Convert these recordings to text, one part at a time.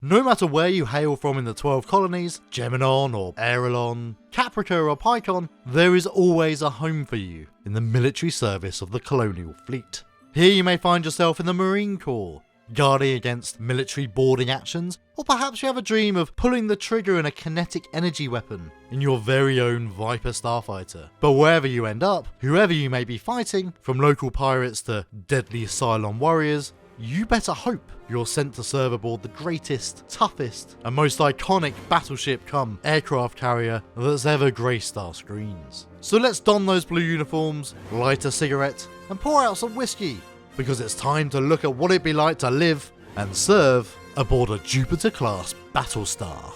No matter where you hail from in the 12 Colonies, Geminon or Aerilon, Caprica or Picon, there is always a home for you in the military service of the Colonial Fleet. Here you may find yourself in the Marine Corps, guarding against military boarding actions, or perhaps you have a dream of pulling the trigger in a kinetic energy weapon in your very own Viper starfighter. But wherever you end up, whoever you may be fighting, from local pirates to deadly Cylon warriors, you better hope you're sent to serve aboard the greatest, toughest, and most iconic battleship-come-aircraft carrier that's ever graced our screens. So let's don those blue uniforms, light a cigarette, and pour out some whiskey, because it's time to look at what it'd be like to live and serve aboard a Jupiter-class Battlestar.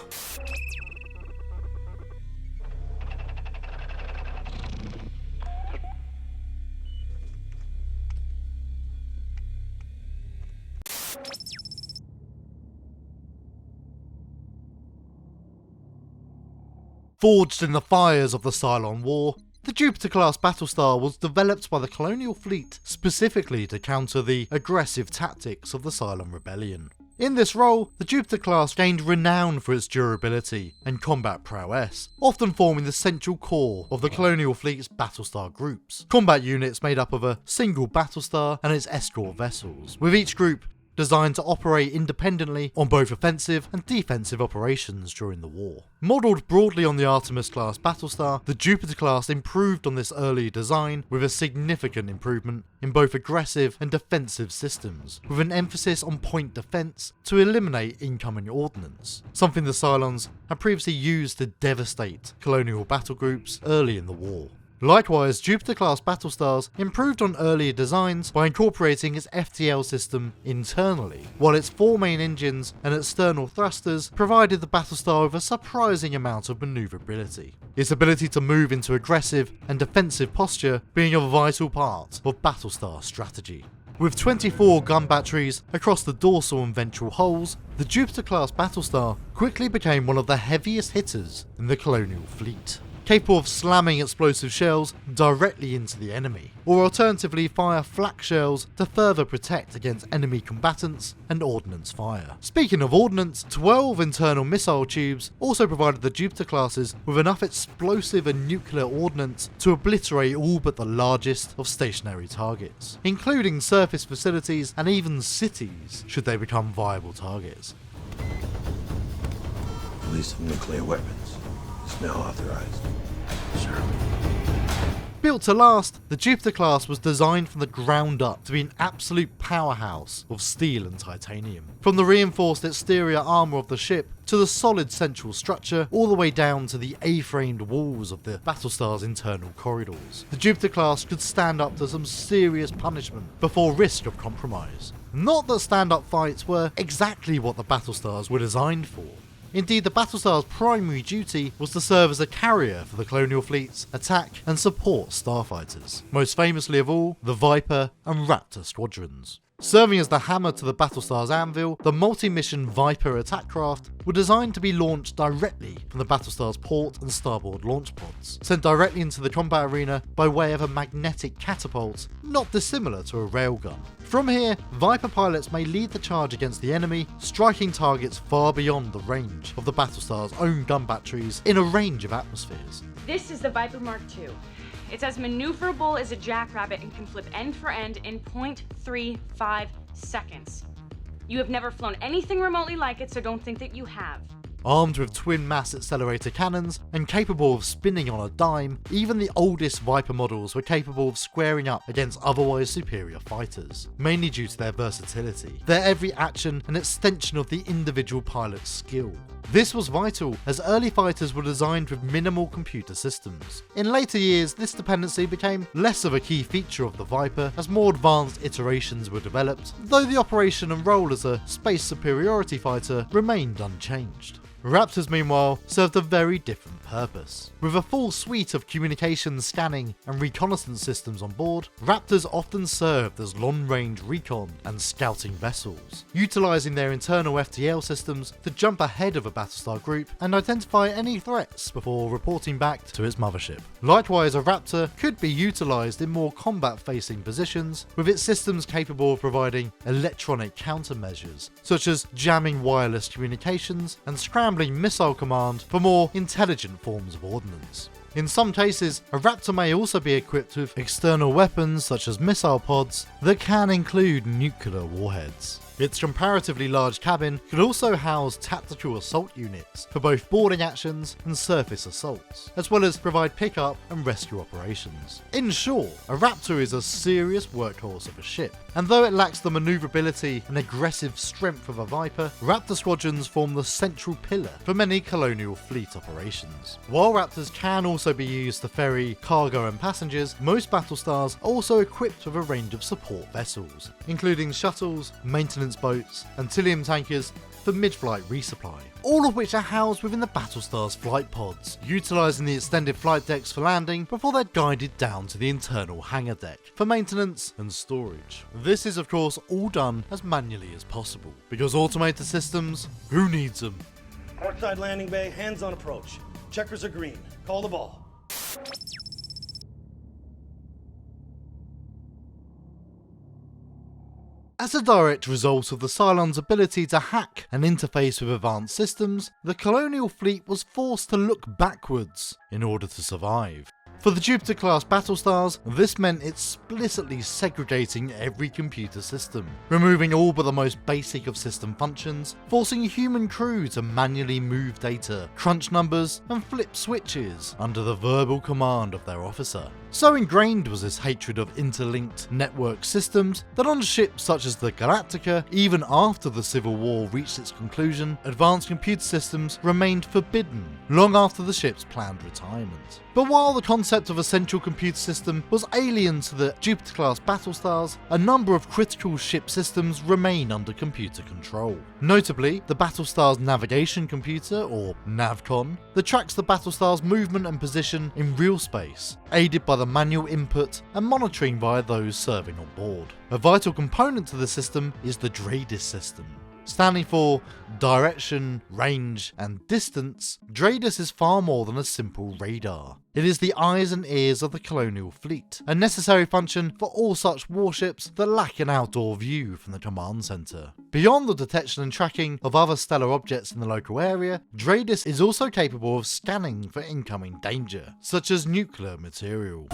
Forged in the fires of the Cylon War, the Jupiter-class Battlestar was developed by the Colonial Fleet specifically to counter the aggressive tactics of the Cylon Rebellion. In this role, the Jupiter-class gained renown for its durability and combat prowess, often forming the central core of the Colonial Fleet's Battlestar groups, combat units made up of a single Battlestar and its escort vessels, with each group designed to operate independently on both offensive and defensive operations during the war. Modelled broadly on the Artemis-class Battlestar, the Jupiter-class improved on this early design with a significant improvement in both aggressive and defensive systems, with an emphasis on point defence to eliminate incoming ordnance, something the Cylons had previously used to devastate colonial battle groups early in the war. Likewise, Jupiter-class Battlestars improved on earlier designs by incorporating its FTL system internally, while its four main engines and external thrusters provided the Battlestar with a surprising amount of manoeuvrability. Its ability to move into aggressive and defensive posture being a vital part of Battlestar strategy. With 24 gun batteries across the dorsal and ventral hulls, the Jupiter-class Battlestar quickly became one of the heaviest hitters in the Colonial Fleet, capable of slamming explosive shells directly into the enemy, or alternatively fire flak shells to further protect against enemy combatants and ordnance fire. Speaking of ordnance, 12 internal missile tubes also provided the Jupiter classes with enough explosive and nuclear ordnance to obliterate all but the largest of stationary targets, including surface facilities and even cities should they become viable targets. Release of nuclear weapons. It's now authorized. Sir. Built to last, the Jupiter class was designed from the ground up to be an absolute powerhouse of steel and titanium. From the reinforced exterior armour of the ship to the solid central structure, all the way down to the A-framed walls of the Battlestar's internal corridors, the Jupiter class could stand up to some serious punishment before risk of compromise. Not that stand-up fights were exactly what the Battlestars were designed for. Indeed, the Battlestar's primary duty was to serve as a carrier for the Colonial Fleet's attack and support starfighters, most famously of all, the Viper and Raptor squadrons. Serving as the hammer to the Battlestar's anvil, the multi-mission Viper attack craft were designed to be launched directly from the Battlestar's port and starboard launch pods, sent directly into the combat arena by way of a magnetic catapult, not dissimilar to a railgun. From here, Viper pilots may lead the charge against the enemy, striking targets far beyond the range of the Battlestar's own gun batteries in a range of atmospheres. This is the Viper Mark II. It's as maneuverable as a jackrabbit and can flip end for end in 0.35 seconds. You have never flown anything remotely like it, so don't think that you have. Armed with twin mass accelerator cannons and capable of spinning on a dime, even the oldest Viper models were capable of squaring up against otherwise superior fighters, mainly due to their versatility, their every action an extension of the individual pilot's skill. This was vital as early fighters were designed with minimal computer systems. In later years, this dependency became less of a key feature of the Viper as more advanced iterations were developed, though the operation and role as a space superiority fighter remained unchanged. Raptors meanwhile served a very different purpose. With a full suite of communications, scanning and reconnaissance systems on board, Raptors often served as long-range recon and scouting vessels, utilising their internal FTL systems to jump ahead of a Battlestar group and identify any threats before reporting back to its mothership. Likewise, a Raptor could be utilised in more combat-facing positions, with its systems capable of providing electronic countermeasures, such as jamming wireless communications and scrambling missile command for more intelligent forms of ordnance. In some cases, a Raptor may also be equipped with external weapons such as missile pods that can include nuclear warheads. Its comparatively large cabin could also house tactical assault units for both boarding actions and surface assaults, as well as provide pickup and rescue operations. In short, a Raptor is a serious workhorse of a ship, and though it lacks the manoeuvrability and aggressive strength of a Viper, Raptor squadrons form the central pillar for many Colonial Fleet operations. While Raptors can also be used to ferry cargo and passengers, most Battlestars are also equipped with a range of support vessels, including shuttles, maintenance boats, and Tilium tankers for mid-flight resupply, all of which are housed within the Battlestar's flight pods, utilising the extended flight decks for landing before they're guided down to the internal hangar deck for maintenance and storage. This is of course all done as manually as possible, because automated systems, who needs them? Portside landing bay, hands on approach. Checkers are green. Call the ball. As a direct result of the Cylon's ability to hack and interface with advanced systems, the Colonial Fleet was forced to look backwards in order to survive. For the Jupiter-class Battlestars, this meant explicitly segregating every computer system, removing all but the most basic of system functions, forcing human crew to manually move data, crunch numbers, and flip switches under the verbal command of their officer. So ingrained was this hatred of interlinked network systems that on ships such as the Galactica, even after the Civil War reached its conclusion, advanced computer systems remained forbidden long after the ship's planned retirement. But while the concept of a central computer system was alien to the Jupiter-class Battlestars, a number of critical ship systems remain under computer control. Notably, the Battlestar's navigation computer, or NavCon, that tracks the Battlestar's movement and position in real space, aided by the manual input and monitoring via those serving on board. A vital component to the system is the DRADIS system. Standing for Direction, Range and Distance, DRADIS is far more than a simple radar. It is the eyes and ears of the Colonial Fleet, a necessary function for all such warships that lack an outdoor view from the command centre. Beyond the detection and tracking of other stellar objects in the local area, DRADIS is also capable of scanning for incoming danger, such as nuclear material.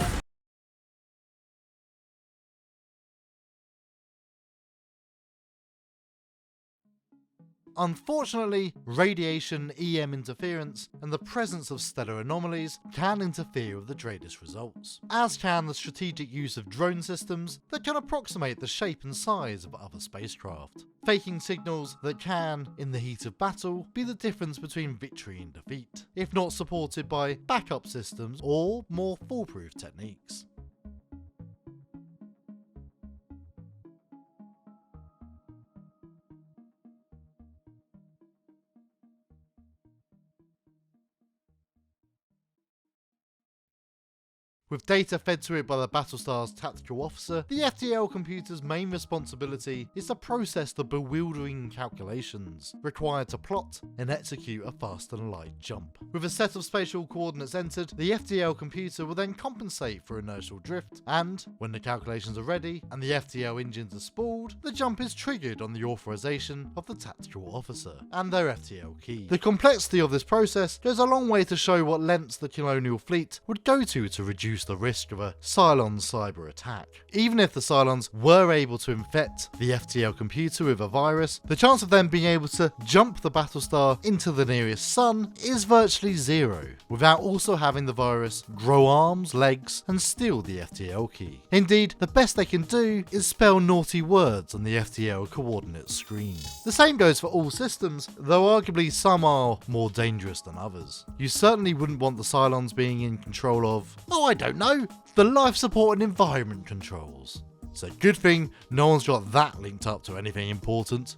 Unfortunately, radiation, EM interference, and the presence of stellar anomalies can interfere with the DRADIS results, as can the strategic use of drone systems that can approximate the shape and size of other spacecraft, faking signals that can, in the heat of battle, be the difference between victory and defeat, if not supported by backup systems or more foolproof techniques. With data fed to it by the Battlestar's tactical officer, the FTL computer's main responsibility is to process the bewildering calculations required to plot and execute a faster-than-light jump. With a set of spatial coordinates entered, the FTL computer will then compensate for inertial drift, and, when the calculations are ready and the FTL engines are spooled, the jump is triggered on the authorization of the tactical officer and their FTL key. The complexity of this process goes a long way to show what lengths the Colonial Fleet would go to reduce the risk of a Cylon cyber attack. Even if the Cylons were able to infect the FTL computer with a virus, the chance of them being able to jump the Battlestar into the nearest sun is virtually zero, without also having the virus grow arms, legs, and steal the FTL key. Indeed, the best they can do is spell naughty words on the FTL coordinate screen. The same goes for all systems, though arguably some are more dangerous than others. You certainly wouldn't want the Cylons being in control of, I don't know, the life support and environment controls. So good thing no one's got that linked up to anything important.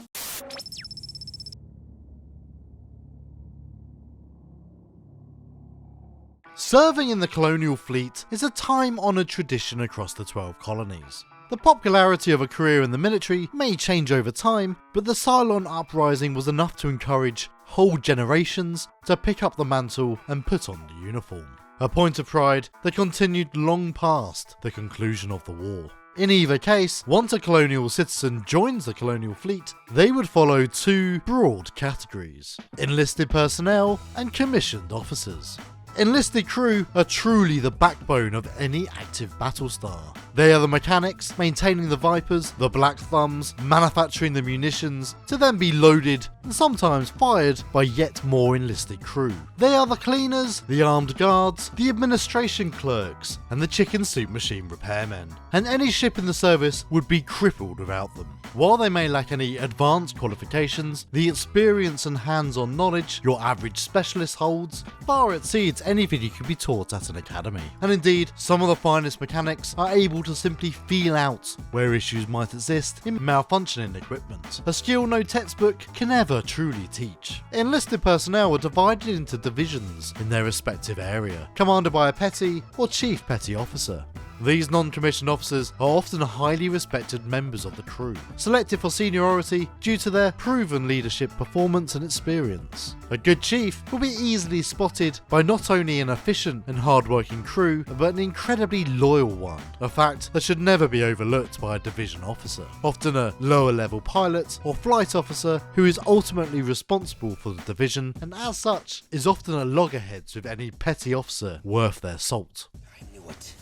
Serving in the Colonial Fleet is a time-honoured tradition across the 12 colonies. The popularity of a career in the military may change over time, but the Cylon uprising was enough to encourage whole generations to pick up the mantle and put on the uniform. A point of pride that continued long past the conclusion of the war. In either case, once a colonial citizen joins the Colonial Fleet, they would follow two broad categories: enlisted personnel and commissioned officers. Enlisted crew are truly the backbone of any active Battlestar. They are the mechanics, maintaining the Vipers, the Black Thumbs, manufacturing the munitions, to then be loaded and sometimes fired by yet more enlisted crew. They are the cleaners, the armed guards, the administration clerks, and the chicken soup machine repairmen. And any ship in the service would be crippled without them. While they may lack any advanced qualifications, the experience and hands-on knowledge your average specialist holds far exceeds anything you could be taught at an academy. And indeed, some of the finest mechanics are able to simply feel out where issues might exist in malfunctioning equipment, a skill no textbook can ever truly teach. Enlisted personnel are divided into divisions in their respective area, commanded by a petty or chief petty officer. These non-commissioned officers are often highly respected members of the crew, selected for seniority due to their proven leadership performance and experience. A good chief will be easily spotted by not only an efficient and hard-working crew, but an incredibly loyal one, a fact that should never be overlooked by a division officer, often a lower-level pilot or flight officer who is ultimately responsible for the division, and as such is often at loggerheads with any petty officer worth their salt. I knew it.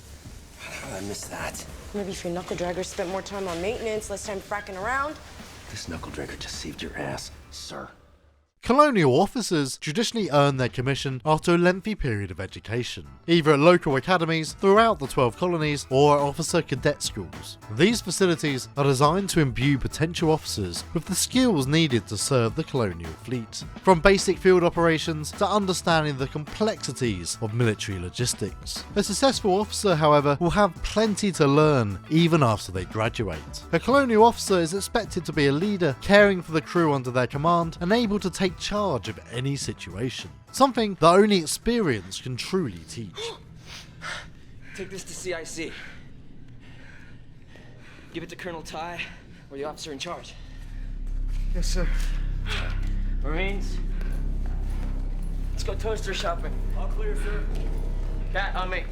How did I miss that? Maybe if your knuckle dragger spent more time on maintenance, less time fracking around. This knuckle dragger just saved your ass, sir. Colonial officers traditionally earn their commission after a lengthy period of education, either at local academies throughout the 12 colonies or at officer cadet schools. These facilities are designed to imbue potential officers with the skills needed to serve the Colonial Fleet, from basic field operations to understanding the complexities of military logistics. A successful officer, however, will have plenty to learn even after they graduate. A colonial officer is expected to be a leader, caring for the crew under their command and able to take charge of any situation, something that only experience can truly teach. Take this to CIC. Give it to Colonel Ty or the officer in charge. Yes, sir. Marines, let's go toaster shopping. All clear, sir. Cat on me.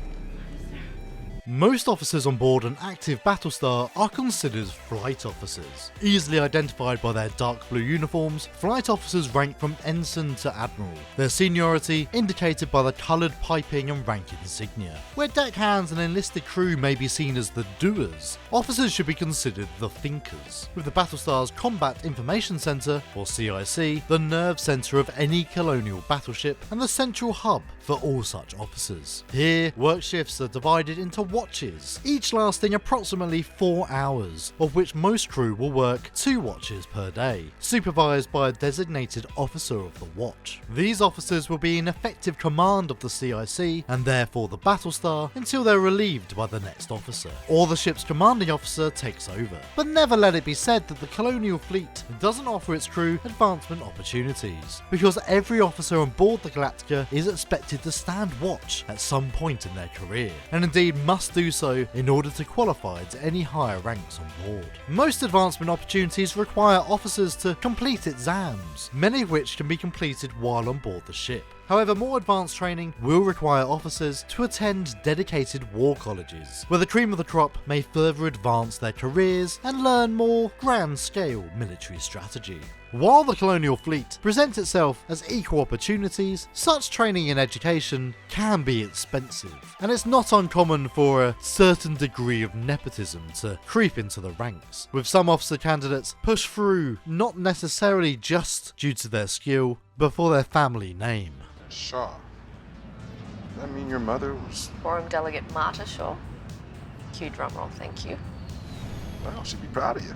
Most officers on board an active Battlestar are considered flight officers. Easily identified by their dark blue uniforms, flight officers rank from ensign to admiral, their seniority indicated by the coloured piping and rank insignia. Where deckhands and enlisted crew may be seen as the doers, officers should be considered the thinkers, with the Battlestar's Combat Information Centre, or CIC, the nerve centre of any colonial battleship and the central hub for all such officers. Here, work shifts are divided into watches, each lasting approximately 4 hours, of which most crew will work 2 watches per day, supervised by a designated officer of the watch. These officers will be in effective command of the CIC, and therefore the Battlestar, until they're relieved by the next officer, or the ship's commanding officer takes over. But never let it be said that the Colonial Fleet doesn't offer its crew advancement opportunities, because every officer on board the Galactica is expected to stand watch at some point in their career, and indeed must do so in order to qualify to any higher ranks on board. Most advancement opportunities require officers to complete exams, many of which can be completed while on board the ship. However, more advanced training will require officers to attend dedicated war colleges, where the cream of the crop may further advance their careers and learn more grand-scale military strategy. While the Colonial Fleet presents itself as equal opportunities, such training and education can be expensive, and it's not uncommon for a certain degree of nepotism to creep into the ranks, with some officer candidates pushed through not necessarily just due to their skill, but for their family name. Shaw. Does that mean your mother was... Forum Delegate Marta Shaw. Cue drum roll, thank you. Well, she'd be proud of you.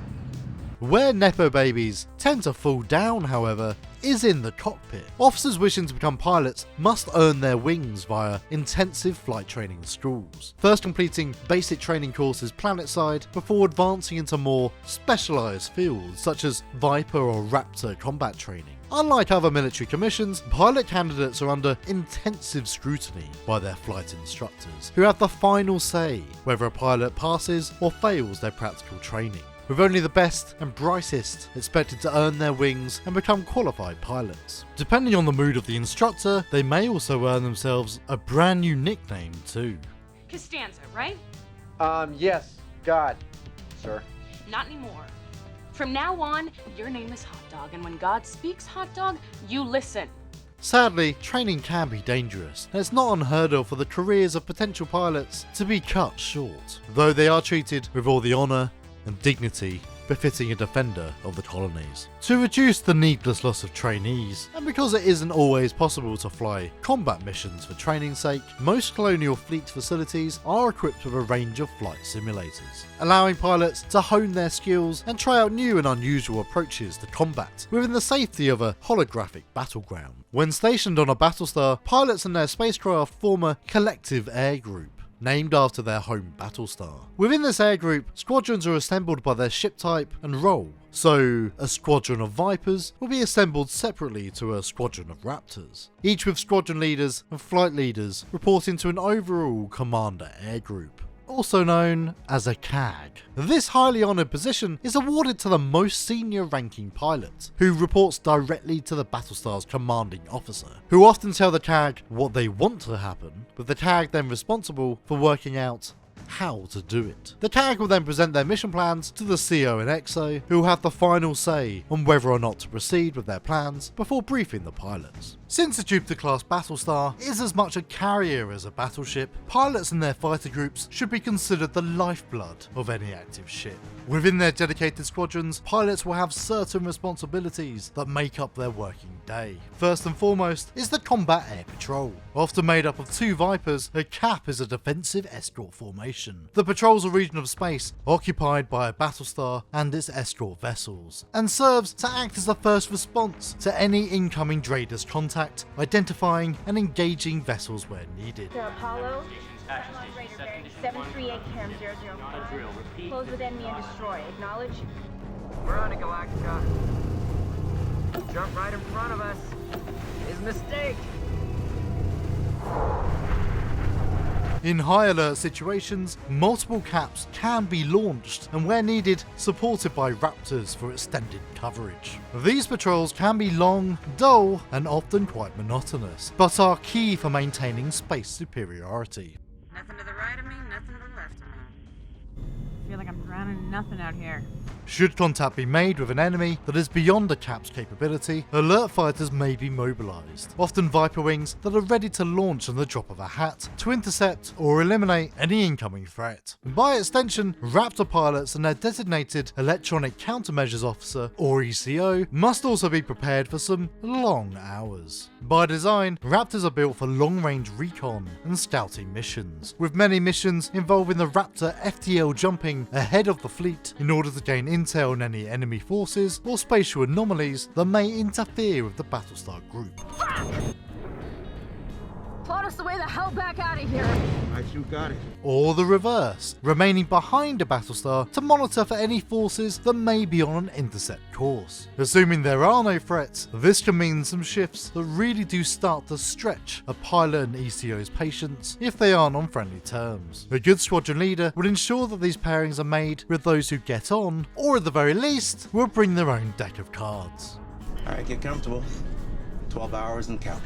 Where Nepo babies tend to fall down, however, is in the cockpit. Officers wishing to become pilots must earn their wings via intensive flight training schools, first completing basic training courses planetside before advancing into more specialised fields such as Viper or Raptor combat training. Unlike other military commissions, pilot candidates are under intensive scrutiny by their flight instructors, who have the final say whether a pilot passes or fails their practical training, with only the best and brightest expected to earn their wings and become qualified pilots. Depending on the mood of the instructor, they may also earn themselves a brand new nickname too. Costanza, right? Yes, God, sir. Not anymore. From now on, your name is Hot Dog, and when God speaks, Hot Dog, you listen. Sadly, training can be dangerous, and it's not unheard of for the careers of potential pilots to be cut short, though they are treated with all the honour and dignity befitting a defender of the colonies. To reduce the needless loss of trainees, and because it isn't always possible to fly combat missions for training's sake, most Colonial Fleet facilities are equipped with a range of flight simulators, allowing pilots to hone their skills and try out new and unusual approaches to combat within the safety of a holographic battleground. When stationed on a Battlestar, pilots and their spacecraft form a collective air group, named after their home Battlestar. Within this air group, squadrons are assembled by their ship type and role. So, a squadron of Vipers will be assembled separately to a squadron of Raptors, each with squadron leaders and flight leaders reporting to an overall commander air group, also known as a CAG. This highly honoured position is awarded to the most senior ranking pilot, who reports directly to the Battlestar's commanding officer, who often tell the CAG what they want to happen, with the CAG then responsible for working out how to do it. The CAG will then present their mission plans to the CO and XO, who have the final say on whether or not to proceed with their plans before briefing the pilots. Since the Jupiter-class Battlestar is as much a carrier as a battleship, pilots and their fighter groups should be considered the lifeblood of any active ship. Within their dedicated squadrons, pilots will have certain responsibilities that make up their working day. First and foremost is the Combat Air Patrol. Often made up of 2 Vipers, a CAP is a defensive escort formation that patrols a region of space occupied by a Battlestar and its escort vessels, and serves to act as the first response to any incoming Drader's contact, identifying and engaging vessels where needed. Apollo, 738 Cam 004. Close with enemy and destroy. Acknowledge. We're on a Galactica. Jump right in front of us. His mistake. In high alert situations, multiple caps can be launched and where needed, supported by Raptors for extended coverage. These patrols can be long, dull, and often quite monotonous, but are key for maintaining space superiority. Nothing to the right of me, nothing to the left of me. I feel like I'm drowning in nothing out here. Should contact be made with an enemy that is beyond a cap's capability, alert fighters may be mobilised, often Viper wings that are ready to launch on the drop of a hat to intercept or eliminate any incoming threat. By extension, Raptor pilots and their designated Electronic Countermeasures Officer, or ECO, must also be prepared for some long hours. By design, Raptors are built for long-range recon and scouting missions, with many missions involving the Raptor FTL jumping ahead of the fleet in order to gain intel on any enemy forces or spatial anomalies that may interfere with the Battlestar group. Plot us the way the hell back out of here. Right, you got it. Or the reverse, remaining behind a Battlestar to monitor for any forces that may be on an intercept course. Assuming there are no threats, this can mean some shifts that really do start to stretch a pilot and ECO's patience if they aren't on friendly terms. A good squadron leader will ensure that these pairings are made with those who get on, or at the very least, will bring their own deck of cards. All right, get comfortable. 12 hours and count.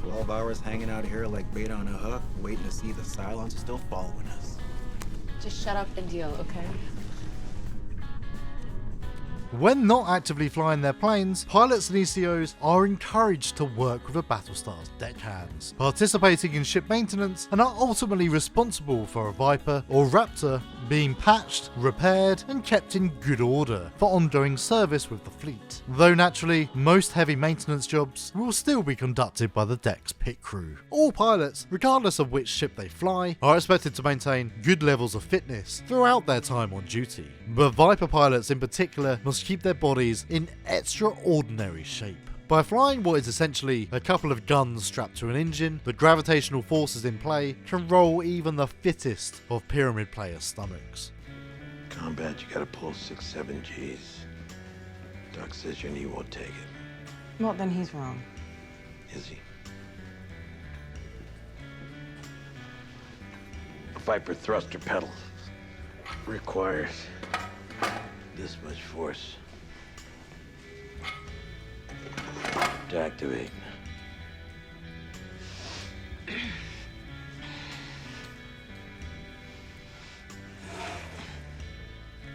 12 hours hanging out here like bait on a hook, waiting to see the Cylons still following us. Just shut up and deal, okay? When not actively flying their planes, pilots and ECOs are encouraged to work with a Battlestar's deckhands, participating in ship maintenance, and are ultimately responsible for a Viper or Raptor being patched, repaired, and kept in good order for ongoing service with the fleet. Though naturally, most heavy maintenance jobs will still be conducted by the deck's pit crew. All pilots, regardless of which ship they fly, are expected to maintain good levels of fitness throughout their time on duty, but Viper pilots in particular must keep their bodies in extraordinary shape. By flying what is essentially a couple of guns strapped to an engine, the gravitational forces in play can roll even the fittest of pyramid players' stomachs. Combat, you gotta pull 6-7 Gs. Doc says your knee won't take it. Well, then he's wrong. Is he? A Viper thruster pedal requires this much force to activate.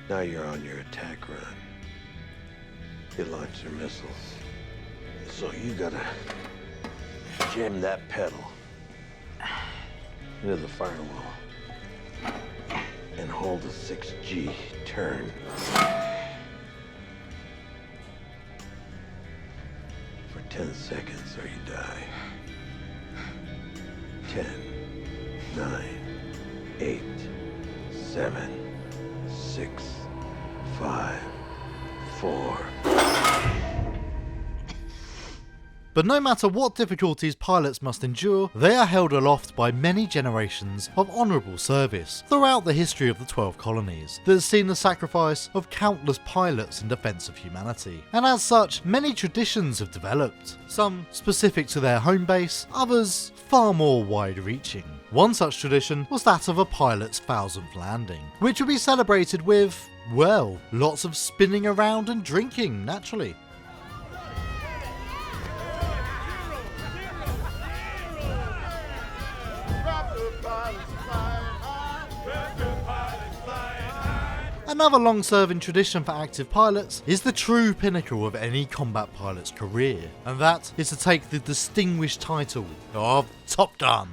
Now you're on your attack run. They launch their missiles. So you gotta jam that pedal into the firewall and hold the 6G turn. For 10 seconds or you die. 10, 9, 8, 7, 6, 5, 4. But no matter what difficulties pilots must endure, they are held aloft by many generations of honourable service throughout the history of the 12 colonies that has seen the sacrifice of countless pilots in defence of humanity. And as such, many traditions have developed, some specific to their home base, others far more wide-reaching. One such tradition was that of a pilot's 1000th landing, which would be celebrated with, well, lots of spinning around and drinking, naturally. Another long-serving tradition for active pilots is the true pinnacle of any combat pilot's career, and that is to take the distinguished title of Top Gun.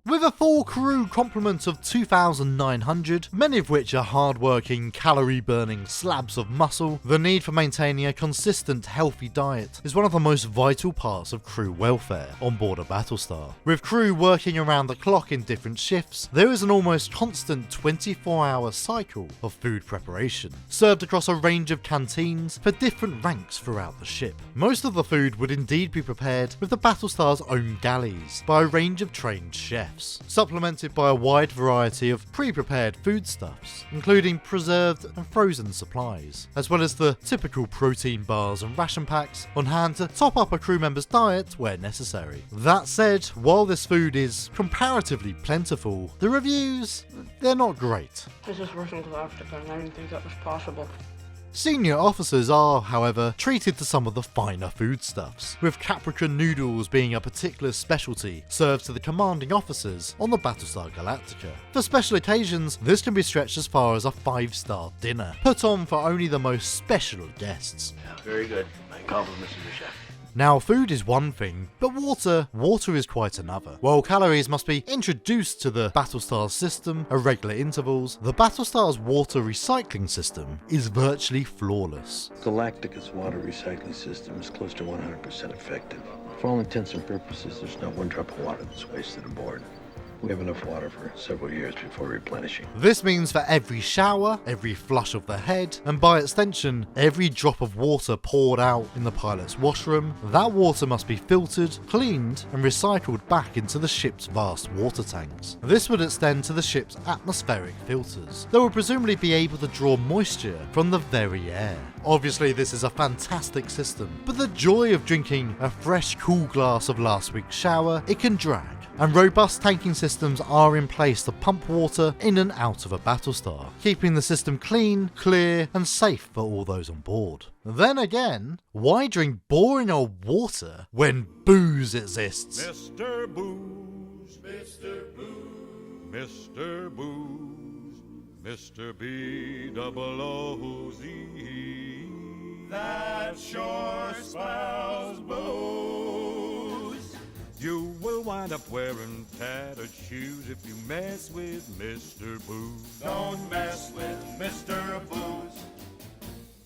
With a full crew complement of 2,900, many of which are hard-working, calorie-burning slabs of muscle, the need for maintaining a consistent, healthy diet is one of the most vital parts of crew welfare on board a Battlestar. With crew working around the clock in different shifts, there is an almost constant 24-hour cycle of food preparation, served across a range of canteens for different ranks throughout the ship. Most of the food would indeed be prepared with the Battlestar's own galleys by a range of trained chefs, supplemented by a wide variety of pre-prepared foodstuffs, including preserved and frozen supplies, as well as the typical protein bars and ration packs on hand to top up a crew member's diet where necessary. That said, while this food is comparatively plentiful, the reviews, they're not great. This is worse than Galactica, and I didn't think that was possible. Senior officers are, however, treated to some of the finer foodstuffs, with Caprica noodles being a particular specialty served to the commanding officers on the Battlestar Galactica. For special occasions, this can be stretched as far as a 5-star dinner, put on for only the most special of guests. Yeah, very good. My compliments to the chef. Now, food is one thing, but water is quite another. While calories must be introduced to the Battlestar's system at regular intervals, the Battlestar's water recycling system is virtually flawless. Galactica's water recycling system is close to 100% effective. For all intents and purposes, there's not one drop of water that's wasted aboard. We have enough water for several years before replenishing. This means for every shower, every flush of the head, and by extension, every drop of water poured out in the pilot's washroom, that water must be filtered, cleaned, and recycled back into the ship's vast water tanks. This would extend to the ship's atmospheric filters, that would presumably be able to draw moisture from the very air. Obviously, this is a fantastic system, but the joy of drinking a fresh, cool glass of last week's shower, it can drag. And robust tanking systems are in place to pump water in and out of a Battlestar, keeping the system clean, clear, and safe for all those on board. Then again, why drink boring old water when booze exists? Mr. Booze, Mr. Booze, Mr. Booze, Mr. B-double-O-Z. That sure spells booze. You will wind up wearing tattered shoes if you mess with Mr. Booze. Don't mess with Mr. Booze.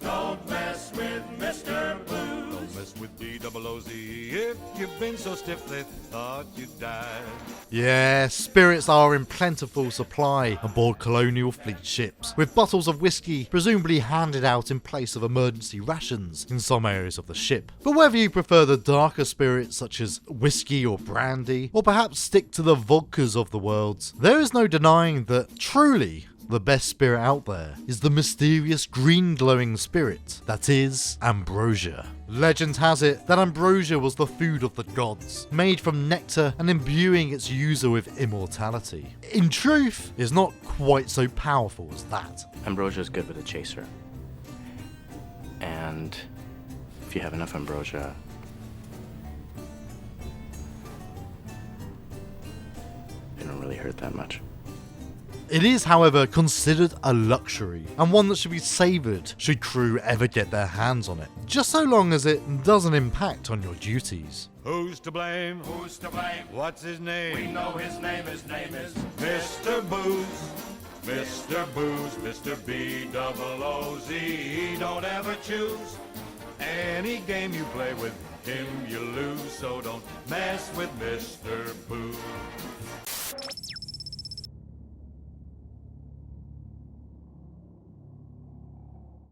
Don't mess with Mr. Booze. Don't mess with B-double-O-Z. If you've been so stiff they thought you'd died. Yeah, spirits are in plentiful supply aboard Colonial Fleet ships, with bottles of whiskey presumably handed out in place of emergency rations in some areas of the ship. But whether you prefer the darker spirits such as whiskey or brandy, or perhaps stick to the vodkas of the world, there is no denying that truly the best spirit out there is the mysterious green glowing spirit that is ambrosia. Legend has it that ambrosia was the food of the gods, made from nectar and imbuing its user with immortality. In truth, it's not quite so powerful as that. Ambrosia is good with a chaser. And if you have enough ambrosia, it don't really hurt that much. It is, however, considered a luxury, and one that should be savoured should crew ever get their hands on it, just so long as it doesn't impact on your duties. Who's to blame? Who's to blame? What's his name? We know his name. His name is Mr. Booze. Mr. Booze, Mr. B-double-O-Z. Don't ever choose any game you play with him, you lose. So don't mess with Mr. Booze.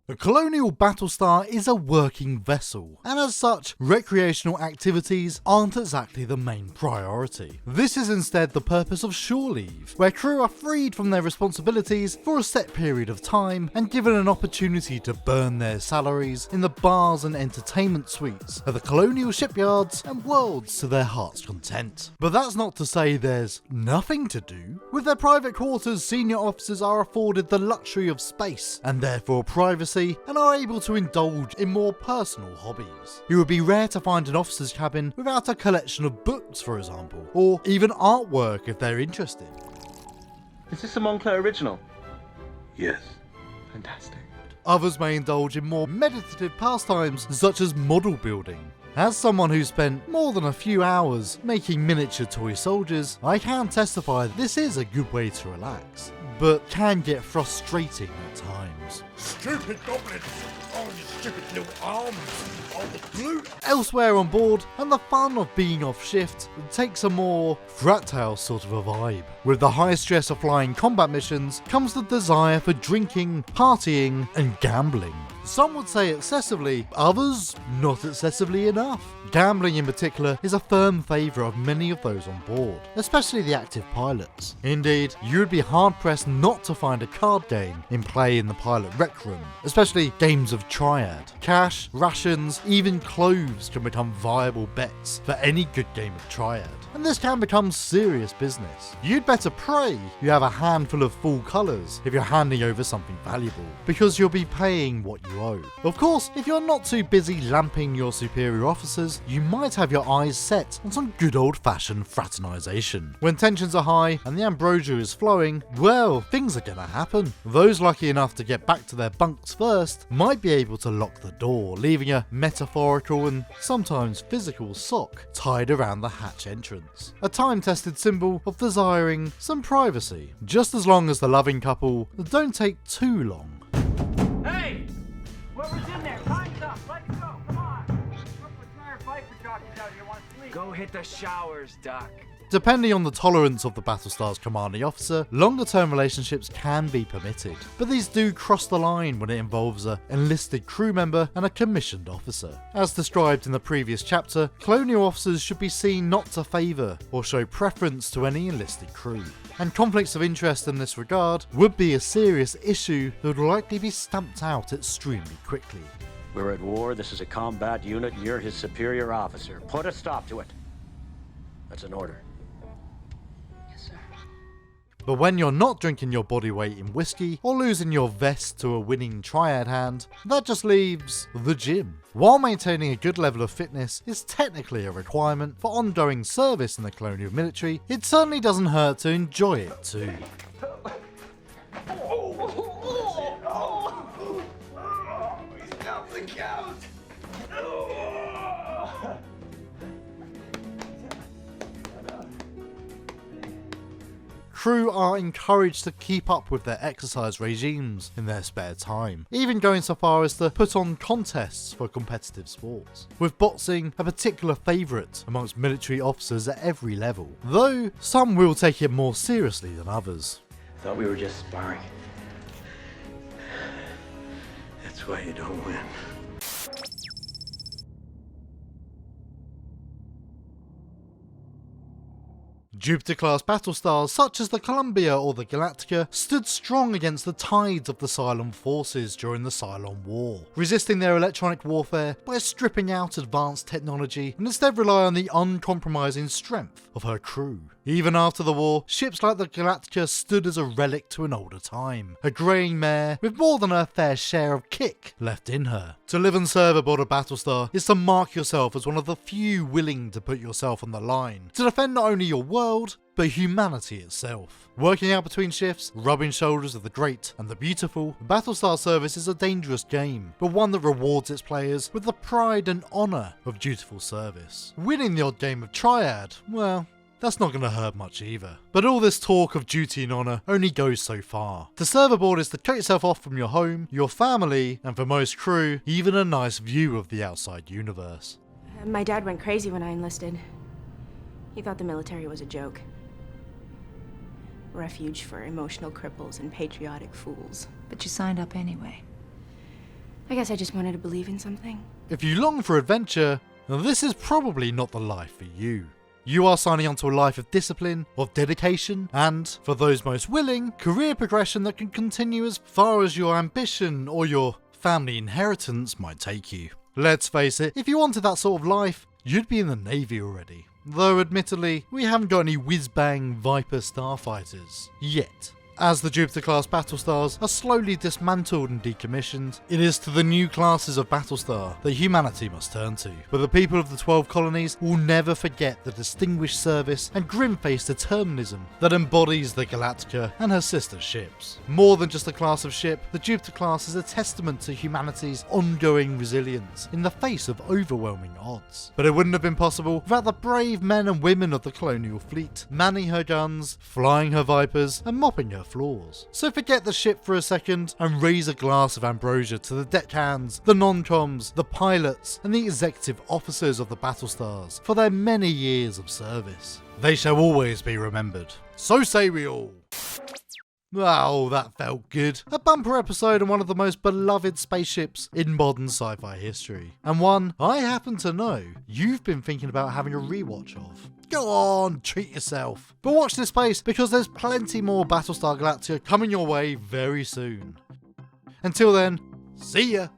The Colonial Battlestar is a working vessel, and as such, recreational activities aren't exactly the main priority. This is instead the purpose of shore leave, where crew are freed from their responsibilities for a set period of time and given an opportunity to burn their salaries in the bars and entertainment suites of the colonial shipyards and worlds to their heart's content. But that's not to say there's nothing to do. With their private quarters, senior officers are afforded the luxury of space, and therefore privacy, and are able to indulge in more personal hobbies. It would be rare to find an officer's cabin without a collection of books, for example, or even artwork if they're interested. Is this a Montclair original? Yes. Fantastic. Others may indulge in more meditative pastimes such as model building. As someone who spent more than a few hours making miniature toy soldiers, I can testify that this is a good way to relax, but can get frustrating at times. Stupid goblins! Oh, you stupid little arms! Oh, the glue! Elsewhere on board, and the fun of being off shift takes a more frat-tail sort of a vibe. With the high stress of flying combat missions comes the desire for drinking, partying, and gambling. Some would say excessively, others not excessively enough. Gambling in particular is a firm favourite of many of those on board, especially the active pilots. Indeed, you would be hard-pressed not to find a card game in play in the pilot rec room, especially games of triad. Cash, rations, even clothes can become viable bets for any good game of triad, and this can become serious business. You'd better pray you have a handful of full colours if you're handing over something valuable, because you'll be paying what you owe. Of course, if you're not too busy lamping your superior officers, you might have your eyes set on some good old-fashioned fraternisation. When tensions are high and the ambrosia is flowing, well, things are gonna happen. Those lucky enough to get back to their bunks first might be able to lock the door, leaving a metaphorical and sometimes physical sock tied around the hatch entrance. A time-tested symbol of desiring some privacy, just as long as the loving couple don't take too long. Hey! Whoever's in there, time's up. Let's go. Come on. Fight for jockeys out here. Want to sleep? Go hit the showers, Doc. Depending on the tolerance of the Battlestar's commanding officer, longer term relationships can be permitted, but these do cross the line when it involves an enlisted crew member and a commissioned officer. As described in the previous chapter, colonial officers should be seen not to favour or show preference to any enlisted crew, and conflicts of interest in this regard would be a serious issue that would likely be stamped out extremely quickly. We're at war, this is a combat unit, and you're his superior officer. Put a stop to it. That's an order. But when you're not drinking your body weight in whiskey or losing your vest to a winning triad hand, that just leaves the gym. While maintaining a good level of fitness is technically a requirement for ongoing service in the colonial military, it certainly doesn't hurt to enjoy it too. Crew are encouraged to keep up with their exercise regimes in their spare time, even going so far as to put on contests for competitive sports, with boxing a particular favourite amongst military officers at every level, though some will take it more seriously than others. Thought we were just sparring. That's why you don't win. Jupiter-class battlestars such as the Columbia or the Galactica stood strong against the tides of the Cylon forces during the Cylon War, resisting their electronic warfare by stripping out advanced technology and instead rely on the uncompromising strength of her crew. Even after the war, ships like the Galactica stood as a relic to an older time, a greying mare with more than her fair share of kick left in her. To live and serve aboard a Battlestar is to mark yourself as one of the few willing to put yourself on the line, to defend not only your world, but humanity itself. Working out between shifts, rubbing shoulders with the great and the beautiful, Battlestar service is a dangerous game, but one that rewards its players with the pride and honour of dutiful service. Winning the odd game of Triad, well, that's not going to hurt much either. But all this talk of duty and honour only goes so far. To serve aboard is to cut yourself off from your home, your family, and for most crew, even a nice view of the outside universe. My dad went crazy when I enlisted. He thought the military was a joke. Refuge for emotional cripples and patriotic fools. But you signed up anyway. I guess I just wanted to believe in something. If you long for adventure, this is probably not the life for you. You are signing on to a life of discipline, of dedication, and, for those most willing, career progression that can continue as far as your ambition or your family inheritance might take you. Let's face it, if you wanted that sort of life, you'd be in the Navy already. Though admittedly, we haven't got any whiz-bang Viper starfighters yet. As the Jupiter-class Battlestars are slowly dismantled and decommissioned, it is to the new classes of Battlestar that humanity must turn to. But the people of the 12 Colonies will never forget the distinguished service and grim-faced determinism that embodies the Galactica and her sister ships. More than just a class of ship, the Jupiter-class is a testament to humanity's ongoing resilience in the face of overwhelming odds. But it wouldn't have been possible without the brave men and women of the Colonial Fleet, manning her guns, flying her Vipers, and mopping her floors. So forget the ship for a second and raise a glass of ambrosia to the deckhands, the non-coms, the pilots, and the executive officers of the Battlestars for their many years of service. They shall always be remembered. So say we all. Oh, that felt good. A bumper episode on one of the most beloved spaceships in modern sci-fi history. And one I happen to know you've been thinking about having a rewatch of. Go on, treat yourself. But watch this space because there's plenty more Battlestar Galactica coming your way very soon. Until then, see ya!